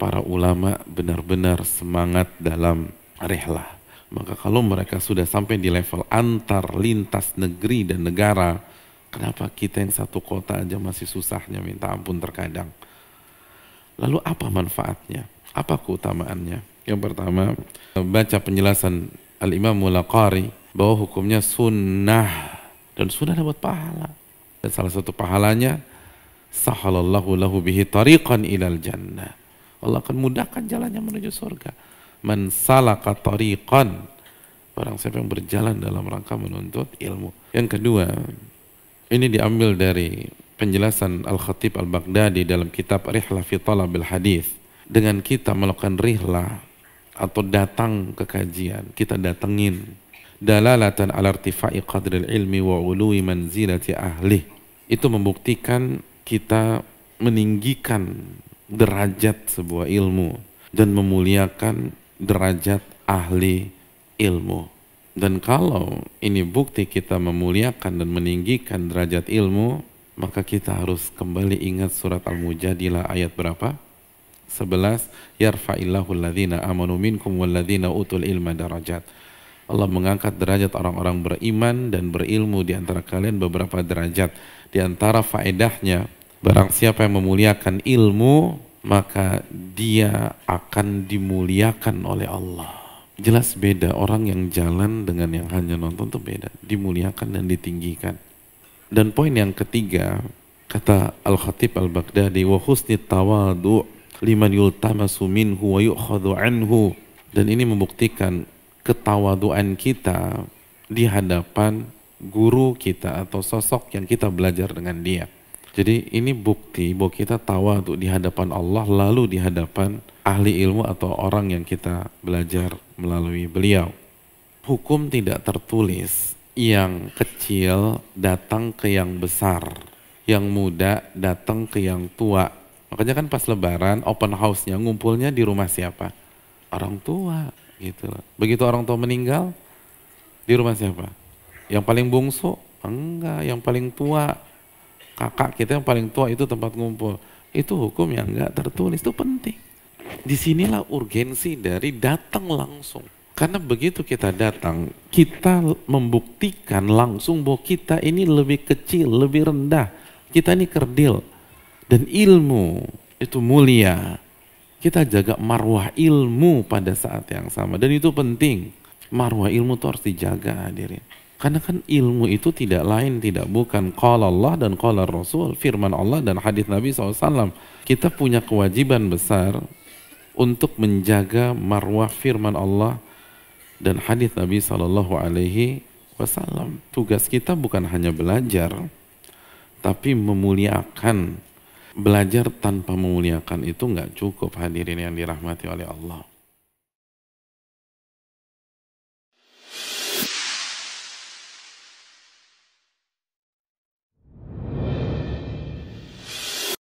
para ulama benar-benar semangat dalam rihlah. Maka kalau mereka sudah sampai di level antar lintas negeri dan negara, kenapa kita yang satu kota aja masih susahnya minta ampun terkadang? Lalu apa manfaatnya? Apa keutamaannya? Yang pertama, baca penjelasan Al-Imam Mulaqari bahwa hukumnya sunnah, dan sunnah dapat pahala. Dan salah satu pahalanya, sahalallahu lahu bihi tariqan ilal jannah. Allah akan mudahkan jalannya menuju surga. Man salaka tariqan, barang siapa yang berjalan dalam rangka menuntut ilmu. Yang kedua, ini diambil dari penjelasan Al-Khatib Al-Baghdadi dalam kitab Rihlah fi Talabil Hadis. Dengan kita melakukan rihlah atau datang ke kajian, kita datengin dalalatan ala irtifai qadril ilmi wa ului manzilati ahli. Itu membuktikan kita meninggikan derajat sebuah ilmu dan memuliakan derajat ahli ilmu. Dan kalau ini bukti kita memuliakan dan meninggikan derajat ilmu, maka kita harus kembali ingat surat Al-Mujadilah ayat berapa? 11, yarfa'illahu alladhina amanu minkum walladhina utul ilma darajat. Allah mengangkat derajat orang-orang beriman dan berilmu di antara kalian beberapa derajat. Di antara faedahnya, barang siapa yang memuliakan ilmu, maka dia akan dimuliakan oleh Allah. Jelas beda, orang yang jalan dengan yang hanya nonton itu beda, dimuliakan dan ditinggikan. Dan poin yang ketiga, kata Al-Khatib Al-Baghdadi, wa husni tawadu' liman yultamasu minhu wa yu'khadhu anhu. Dan ini membuktikan ketawaduan kita di hadapan guru kita atau sosok yang kita belajar dengan dia. Jadi ini bukti bahwa kita tawadhu di hadapan Allah, lalu di hadapan ahli ilmu atau orang yang kita belajar melalui beliau. Hukum tidak tertulis, yang kecil datang ke yang besar, yang muda datang ke yang tua. Makanya kan pas lebaran open house-nya ngumpulnya di rumah siapa? Orang tua gitu. Begitu orang tua meninggal, di rumah siapa? Yang paling bungsu? Enggak, yang paling tua. Kakak kita yang paling tua itu tempat ngumpul. Itu hukum yang enggak tertulis, itu penting. Disinilah urgensi dari datang langsung. Karena begitu kita datang, kita membuktikan langsung bahwa kita ini lebih kecil, lebih rendah. Kita ini kerdil. Dan ilmu itu mulia. Kita jaga marwah ilmu pada saat yang sama. Dan itu penting. Marwah ilmu itu harus dijaga, hadirin. Karena kan ilmu itu tidak lain, tidak bukan qala Allah dan qala Rasul, firman Allah dan hadis Nabi SAW. Kita punya kewajiban besar untuk menjaga marwah firman Allah dan hadis Nabi SAW. Tugas kita bukan hanya belajar, tapi memuliakan. Belajar tanpa memuliakan itu nggak cukup, hadirin yang dirahmati oleh Allah.